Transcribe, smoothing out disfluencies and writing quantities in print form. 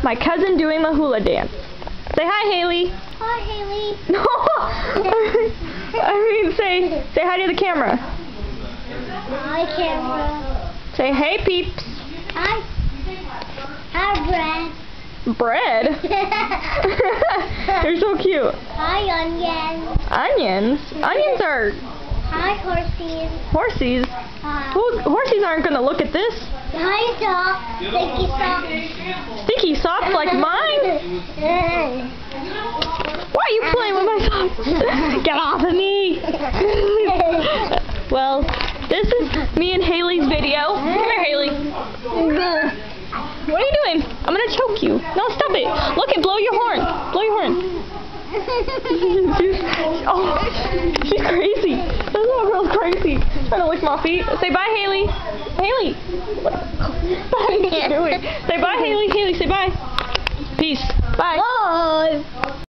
my cousin doing the hula dance. Say hi, Haley. Hi, Haley. No, I mean say hi to the camera. Hi, camera. Say hey, peeps. Hi. Hi, Bread? You're so cute. Hi, onions. Onions? Onions are Hi, horsies. horsies. Horsies aren't going to look at this. Hi, socks. Sticky socks. Sticky socks like mine? Why are you playing with my socks? Get off of me. Well, this is me and Haley's video. Come here, Haley. What are you doing? I'm going to choke you. No, stop it. Look, blow your horn. Blow your horn. She's crazy. This little girl's crazy. Trying to lick my feet. Say bye, Haley. Haley. What are you doing? Say bye, Haley. Haley, say bye. Peace. Bye. Bye.